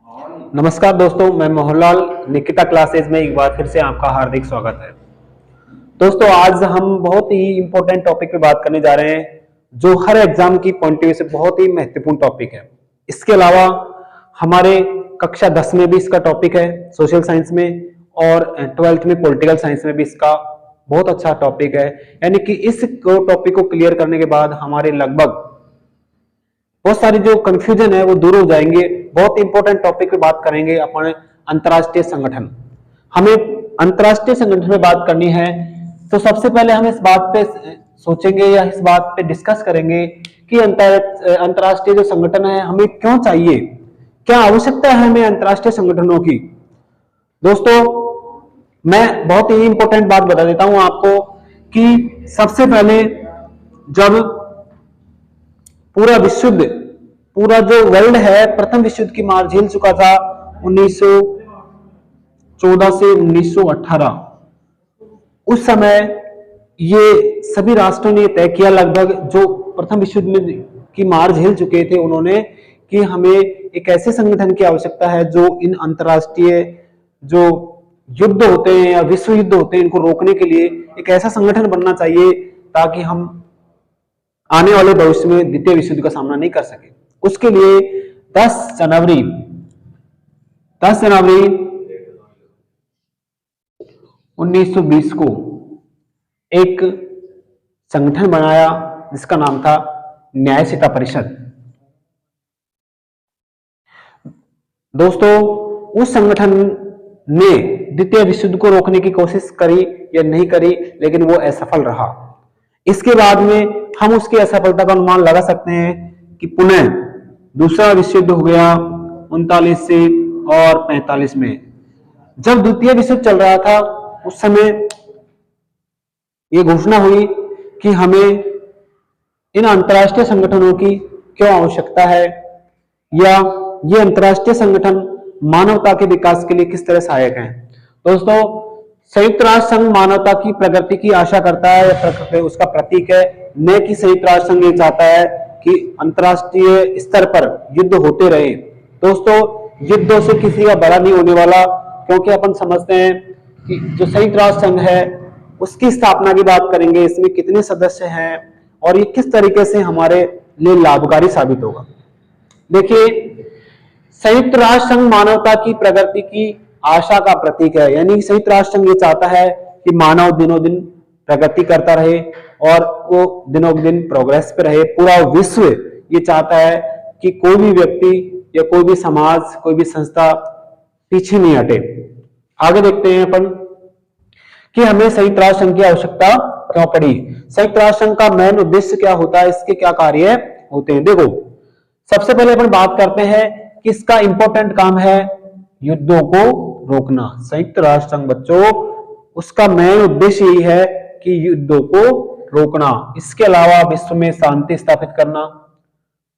नमस्कार दोस्तों, मैं मोहनलाल निकिता क्लासेज में एक बार फिर से आपका हार्दिक स्वागत है। दोस्तों, आज हम बहुत ही इंपॉर्टेंट टॉपिक पे बात करने जा रहे हैं जो हर एग्जाम की पॉइंट ऑफ व्यू से बहुत ही महत्वपूर्ण टॉपिक है। इसके अलावा हमारे कक्षा 10 में भी इसका टॉपिक है सोशल साइंस में, और 12th में पॉलिटिकल साइंस में भी इसका बहुत अच्छा टॉपिक है। यानी कि इस टॉपिक को क्लियर करने के बाद हमारे लगभग बहुत सारी जो कंफ्यूजन है वो दूर हो जाएंगे। बहुत इंपॉर्टेंट टॉपिक पे बात करेंगे अपन, अंतर्राष्ट्रीय संगठन। हमें अंतर्राष्ट्रीय संगठन में बात करनी है तो सबसे पहले हम इस बात पे सोचेंगे या इस बात पे डिस्कस करेंगे कि अंतर्राष्ट्रीय जो संगठन है हमें क्यों चाहिए, क्या आवश्यकता है हमें अंतर्राष्ट्रीय संगठनों की। दोस्तों, मैं बहुत ही इंपॉर्टेंट बात बता देता हूं आपको कि सबसे पहले जब पूरा जो वर्ल्ड है प्रथम विश्व युद्ध की मार झेल चुका था 1914 से 1918, उस समय ये सभी राष्ट्रों ने तय किया, लगभग जो प्रथम विश्व युद्ध की मार झेल चुके थे उन्होंने, कि हमें एक ऐसे संगठन की आवश्यकता है जो इन अंतर्राष्ट्रीय जो युद्ध होते हैं या विश्व युद्ध होते हैं इनको रोकने के लिए एक ऐसा संगठन बनना चाहिए ताकि हम आने वाले भविष्य में द्वितीय विश्व युद्ध का सामना नहीं कर सके। उसके लिए 10 जनवरी 1920 को एक संगठन बनाया जिसका नाम था न्यायशीतल परिषद। दोस्तों, उस संगठन ने द्वितीय विश्व युद्ध को रोकने की कोशिश करी या नहीं करी, लेकिन वो असफल रहा। इसके बाद में हम उसकी असफलता का अनुमान लगा सकते हैं कि पुनः दूसरा विश्व युद्ध हो गया 39 से और 45 में। जब द्वितीय विश्व युद्ध चल रहा था उस समय ये घोषणा हुई कि हमें इन अंतर्राष्ट्रीय संगठनों की क्यों आवश्यकता है, या ये अंतर्राष्ट्रीय संगठन मानवता के विकास के लिए किस तरह सहायक हैं। दोस्तों, संयुक्त राष्ट्र संघ मानवता की प्रगति की आशा करता है या उसका प्रतीक है, न कि संयुक्त राष्ट्र संघ ये चाहता है कि अंतर्राष्ट्रीय स्तर पर युद्ध होते रहे। दोस्तों, युद्धों से किसी का बड़ा नहीं होने वाला, क्योंकि अपन समझते हैं कि जो संयुक्त राष्ट्र संघ है उसकी स्थापना की बात करेंगे, इसमें कितने सदस्य हैं और ये किस तरीके से हमारे लिए लाभकारी साबित होगा। देखिए, संयुक्त राष्ट्र संघ मानवता की प्रगति की आशा का प्रतीक है, यानी संयुक्त राष्ट्र संघ ये चाहता है कि मानव दिनों दिन प्रगति करता रहे और वो दिनों दिन प्रोग्रेस पे रहे। पूरा विश्व ये चाहता है कि कोई भी व्यक्ति या कोई भी समाज, कोई भी संस्था पीछे नहीं हटे। आगे देखते हैं अपन कि हमें संयुक्त राष्ट्र संघ की आवश्यकता क्यों पड़ी, संयुक्त राष्ट्र संघ का मेन उद्देश्य क्या होता है, इसके क्या कार्य होते हैं। देखो, सबसे पहले अपन बात करते हैं कि इसका इंपॉर्टेंट काम है युद्धों को रोकना। संयुक्त राष्ट्र संघ बच्चों, उसका मेन उद्देश्य यही है कि युद्धों को रोकना। इसके अलावा विश्व में शांति स्थापित करना,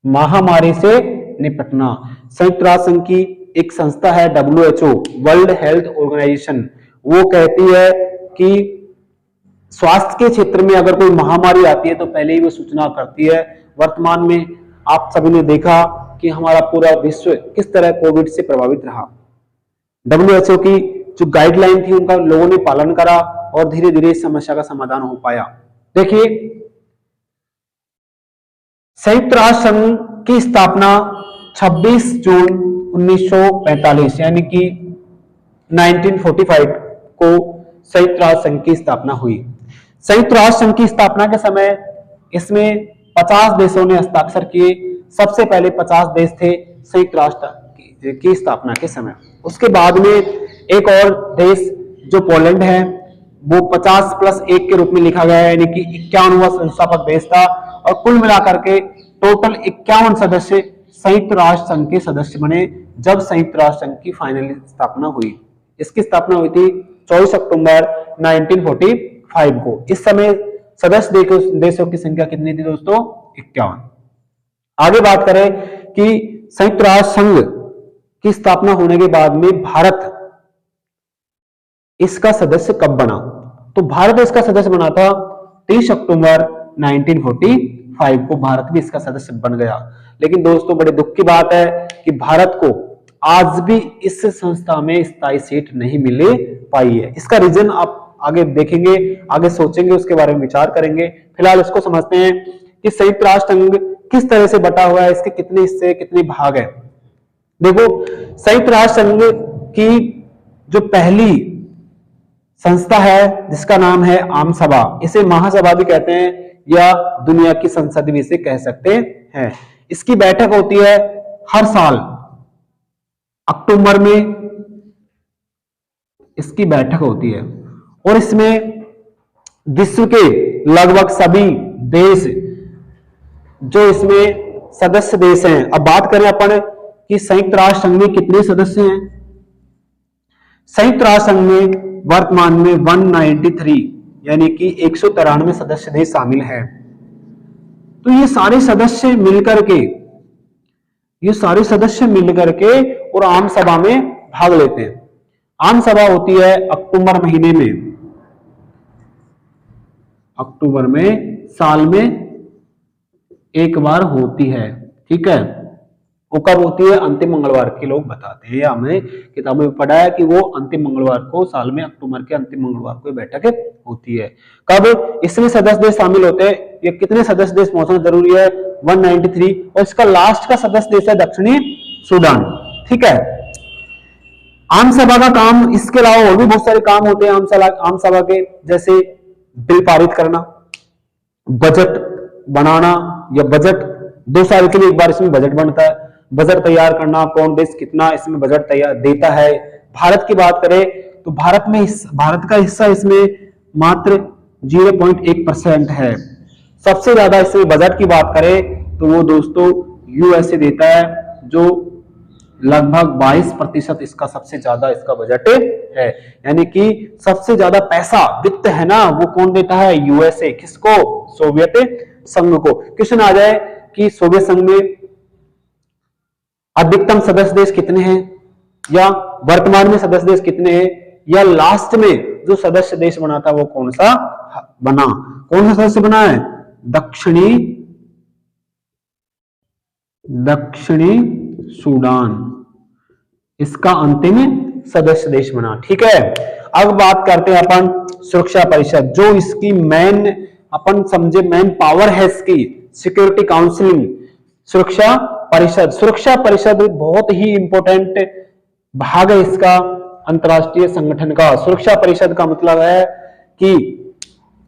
महामारी से निपटना। संयुक्त राष्ट्र संघ की एक संस्था है WHO, वर्ल्ड हेल्थ ऑर्गेनाइजेशन, वो कहती है कि स्वास्थ्य के क्षेत्र में अगर कोई महामारी आती है तो पहले ही वो सूचना करती है। वर्तमान में आप सभी ने देखा कि हमारा पूरा विश्व किस तरह कोविड से प्रभावित रहा। WHO की जो गाइडलाइन थी उनका लोगों ने पालन करा और धीरे धीरे इस समस्या का समाधान हो पाया। देखिए, संयुक्त राष्ट्र संघ की स्थापना 26 जून 1945 यानी कि 1945 को संयुक्त राष्ट्र संघ की स्थापना हुई। संयुक्त राष्ट्र संघ की स्थापना के समय इसमें 50 देशों ने हस्ताक्षर किए। सबसे पहले 50 देश थे संयुक्त राष्ट्र की स्थापना के समय। उसके बाद में एक और देश जो पोलैंड है वो 50+1 के रूप में लिखा गया है, यानी कि 51वां संस्थापक देश था, और कुल मिलाकर के टोटल 51 सदस्य संयुक्त राष्ट्र संघ के सदस्य बने जब संयुक्त राष्ट्र संघ की फाइनल स्थापना हुई। इसकी स्थापना हुई थी 24 अक्टूबर 1945 को। इस समय सदस्य देशों की संख्या कितनी थी दोस्तों? 51। आगे बात करें कि संयुक्त राष्ट्र संघ की स्थापना होने के बाद में भारत इसका सदस्य कब बना, तो भारत इसका सदस्य बना था 30 अक्टूबर 1945 को भारत भी इसका सदस्य बन गया। लेकिन दोस्तों, बड़े दुख की बात है कि भारत को आज भी इस संस्था में स्थायी सीट नहीं मिल पाई है। इसका रीजन आप आगे देखेंगे, आगे सोचेंगे, उसके बारे में विचार करेंगे। फिलहाल इसको समझते हैं कि संयुक्त राष्ट्र संघ किस तरह से बटा हुआ है, इसके कितने हिस्से, कितने भाग है। देखो, संयुक्त राष्ट्र संघ की जो पहली संस्था है जिसका नाम है आम सभा, इसे महासभा भी कहते हैं या दुनिया की संसद भी इसे कह सकते हैं। इसकी बैठक होती है हर साल अक्टूबर में, इसकी बैठक होती है और इसमें विश्व के लगभग सभी देश जो इसमें सदस्य देश हैं। अब बात करें अपन कि संयुक्त राष्ट्र संघ में कितने सदस्य हैं। संयुक्त राष्ट्र संघ में वर्तमान में 193 यानी कि 193 सदस्य देश शामिल हैं। तो ये सारे सदस्य मिलकर के और आम सभा में भाग लेते हैं। आम सभा होती है अक्टूबर महीने में, अक्टूबर में साल में एक बार होती है, ठीक है। वो कब होती है? अंतिम मंगलवार के लोग बताते हैं, हमने किताबों में पढ़ा है कि वो अंतिम मंगलवार को, साल में अक्टूबर के अंतिम मंगलवार को बैठक होती है। कब? इसमें सदस्य देश शामिल होते हैं। ये कितने सदस्य देश पहुंचना जरूरी है? 193। और इसका लास्ट का सदस्य देश है दक्षिणी सूडान, ठीक है। आम सभा का काम, इसके अलावा और भी बहुत सारे काम होते हैं आम सभा के, जैसे बिल पारित करना, बजट बनाना, या बजट 2 साल के लिए एक बार इसमें बजट बनता है, बजट तैयार करना, कौन देश कितना इसमें बजट तैयार देता है। भारत की बात करें तो भारत का हिस्सा इसमें मात्र 0.1% है। सबसे ज्यादा इसमें बजट की बात करें तो वो दोस्तों यूएसए देता है, जो लगभग 22% इसका सबसे ज्यादा इसका बजट है। यानी कि सबसे ज्यादा पैसा, वित्त है ना, वो कौन देता है? यूएसए। किसको? सोवियत संघ को। क्वेश्चन आ जाए कि सोवियत संघ में अधिकतम सदस्य देश कितने हैं, या वर्तमान में सदस्य देश कितने हैं, या लास्ट में जो सदस्य देश बना था वो कौन सा बना? कौन सा सदस्य बना है? दक्षिणी सूडान इसका अंतिम सदस्य देश बना, ठीक है। अब बात करते हैं अपन सुरक्षा परिषद, जो इसकी मेन, अपन समझे मेन पावर है इसकी, सिक्योरिटी काउंसिलिंग, सुरक्षा परिषद बहुत ही इंपॉर्टेंट भाग है इसका अंतरराष्ट्रीय संगठन का। सुरक्षा परिषद का मतलब है कि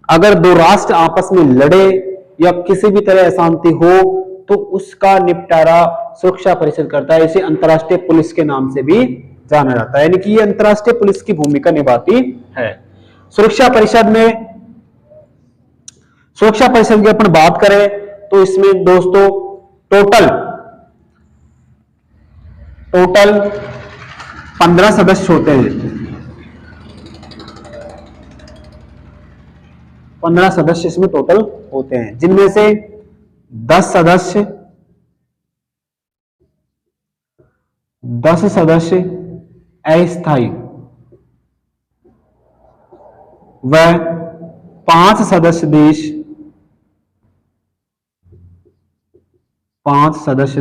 अगर 2 राष्ट्र आपस में लड़े या किसी भी तरह अशांति हो तो उसका निपटारा सुरक्षा परिषद करता है। इसे अंतरराष्ट्रीय पुलिस के नाम से भी जाना जाता है, यानी कि ये अंतरराष्ट्रीय पुलिस की भूमिका निभाती है। सुरक्षा परिषद की अपन बात करें तो इसमें दोस्तों टोटल 15 सदस्य होते हैं। 15 सदस्य इसमें टोटल होते हैं, जिनमें से 10 सदस्य अस्थायी व 5 सदस्य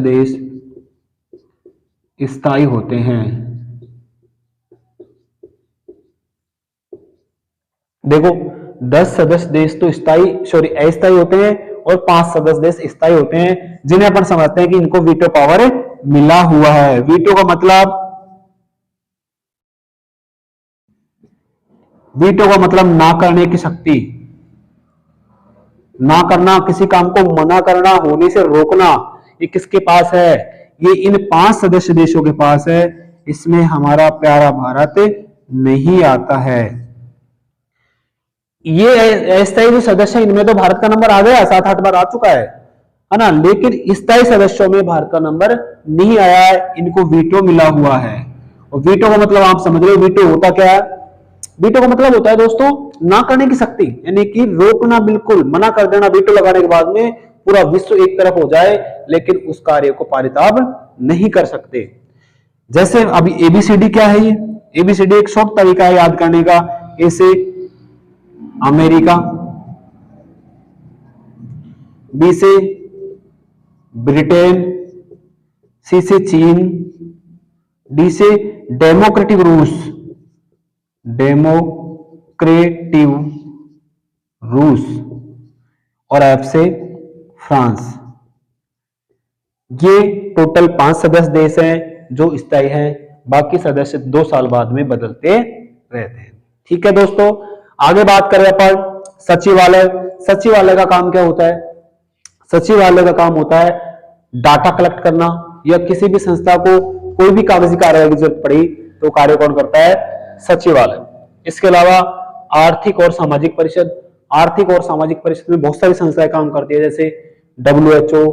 देश स्थायी होते हैं। देखो, 10 सदस्य देश तो अस्थायी होते हैं और 5 सदस्य देश स्थायी होते हैं, जिन्हें अपन समझते हैं कि इनको वीटो पावर मिला हुआ है। वीटो का मतलब ना करने की शक्ति, ना करना, किसी काम को मना करना, होने से रोकना, ये किसके पास है? ये इन 5 सदस्य देशों के पास है। इसमें हमारा प्यारा भारत नहीं आता है। ये अस्थायी जो सदस्य, इनमें तो भारत का नंबर आ गया, 7-8 बार आ चुका है ना, लेकिन स्थायी सदस्यों में भारत का नंबर नहीं आया है, इनको वीटो मिला हुआ है। और वीटो का मतलब आप समझ रहे हो, वीटो होता क्या है? वीटो का मतलब होता है दोस्तों ना करने की शक्ति, यानी कि रोकना, बिल्कुल मना कर देना। वीटो लगाने के बाद में पूरा विश्व एक तरफ हो जाए लेकिन उस कार्य को पारित आप नहीं कर सकते। जैसे अभी एबीसीडी क्या है? ये एबीसीडी एक शॉर्ट तरीका है याद करने का। ए से अमेरिका, बी से ब्रिटेन, सी से चीन, डी से डेमोक्रेटिक रूस, डेमोक्रेटिव रूस, और एफ से फ्रांस। ये टोटल 5 सदस्य देश हैं जो स्थायी हैं, बाकी सदस्य 2 साल बाद में बदलते रहते हैं। ठीक है दोस्तों, आगे बात करें अपन सचिवालय। सचिवालय का काम क्या होता है? सचिवालय का काम होता है डाटा कलेक्ट करना, या किसी भी संस्था को कोई भी कागजी कार्रवाई की जरूरत पड़ी तो कार्य कौन करता है? सचिवालय। इसके अलावा आर्थिक और सामाजिक परिषद, आर्थिक और सामाजिक परिषद में बहुत सारी संस्थाएं काम करती है, जैसे WHO,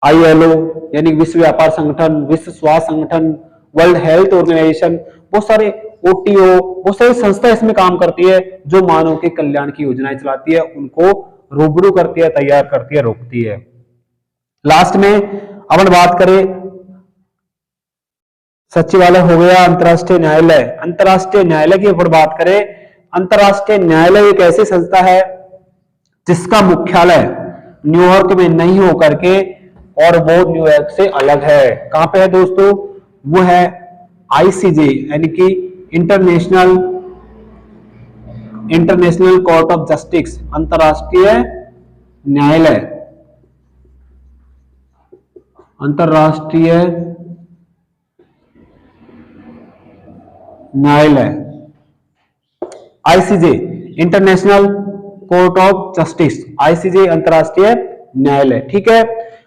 ILO यानी विश्व व्यापार संगठन, विश्व स्वास्थ्य संगठन, वर्ल्ड हेल्थ ऑर्गेनाइजेशन, बहुत सारे OTO, बहुत सारी संस्थाएं इसमें काम करती है जो मानव के कल्याण की योजनाएं चलाती है, उनको रूबरू करती है, तैयार करती है, रोकती है। लास्ट में अपन बात करें, सचिवालय हो गया अंतरराष्ट्रीय न्यायालय। अंतरराष्ट्रीय न्यायालय की ऊपर बात करें, अंतरराष्ट्रीय न्यायालय एक ऐसी संस्था है जिसका मुख्यालय न्यूयॉर्क में नहीं होकर के और वो न्यूयॉर्क से अलग है। कहां पे है दोस्तों? वो है ICJ यानी कि इंटरनेशनल कोर्ट ऑफ जस्टिस, अंतरराष्ट्रीय न्यायालय, अंतरराष्ट्रीय न्यायालय ICJ, international court of justice, ICJ अंतरराष्ट्रीय न्यायालय। ठीक है,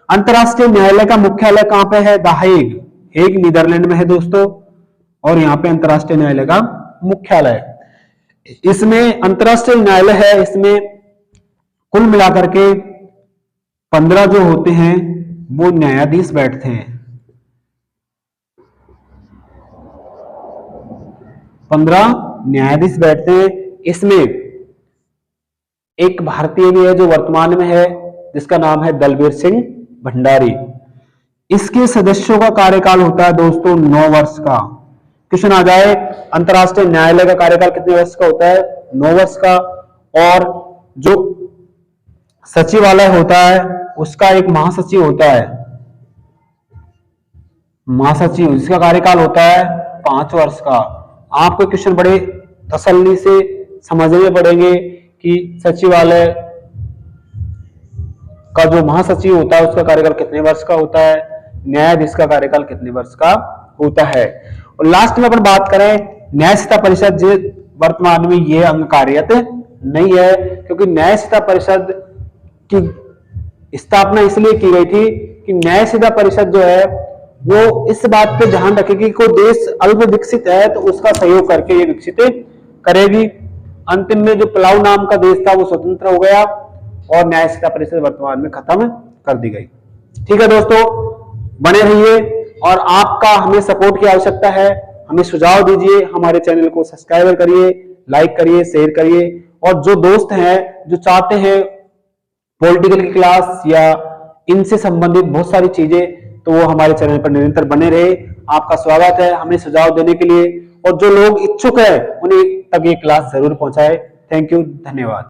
अंतरराष्ट्रीय न्यायालय का मुख्यालय कहां पे है? द हेग, हेग नीदरलैंड में है दोस्तों, और यहां पे अंतरराष्ट्रीय न्यायालय का मुख्यालय। इसमें अंतरराष्ट्रीय न्यायालय है, इसमें कुल मिलाकर के 15 जो होते हैं वो न्यायाधीश बैठते हैं। 15 न्यायाधीश बैठते हैं। इसमें एक भारतीय भी है जो वर्तमान में है, जिसका नाम है दलबीर सिंह भंडारी। इसके सदस्यों का कार्यकाल होता है दोस्तों 9 वर्ष का। क्वेश्चन आ जाए, अंतरराष्ट्रीय न्यायालय का कार्यकाल कितने वर्ष का होता है? 9 वर्ष का। और जो सचिवालय होता है उसका एक महासचिव होता है, महासचिव, जिसका कार्यकाल होता है 5 वर्ष का। आपको क्वेश्चन बड़े तसल्ली से समझने पड़ेंगे कि सचिवालय का जो महासचिव होता है उसका कार्यकाल कितने वर्ष का होता है, न्यायाधीश का कार्यकाल कितने वर्ष का होता है। और लास्ट में अपन बात करें न्यायसेवा परिषद, जो वर्तमान में ये अंग कार्यरत नहीं है, क्योंकि न्यायसेवा परिषद की स्थापना इसलिए की गई थी कि न्यायसेवा परिषद जो है वो इस बात पे ध्यान रखेगी कि कोई देश अल्प विकसित है तो उसका सहयोग करके ये विकसित करेगी। अंतिम में जो पलाऊ नाम का देश था वो स्वतंत्र हो गया और न्यायसेवा परिषद वर्तमान में खत्म कर दी गई। ठीक है दोस्तों, बने रहिए और आपका हमें सपोर्ट की आवश्यकता है। हमें सुझाव दीजिए, हमारे चैनल को सब्सक्राइब करिए, लाइक करिए, शेयर करिए। और जो दोस्त हैं जो चाहते हैं पॉलिटिकल की क्लास या इनसे संबंधित बहुत सारी चीजें, तो वो हमारे चैनल पर निरंतर बने रहे। आपका स्वागत है हमें सुझाव देने के लिए, और जो लोग इच्छुक है उन्हें तक ये क्लास जरूर पहुंचाए। थैंक यू, धन्यवाद।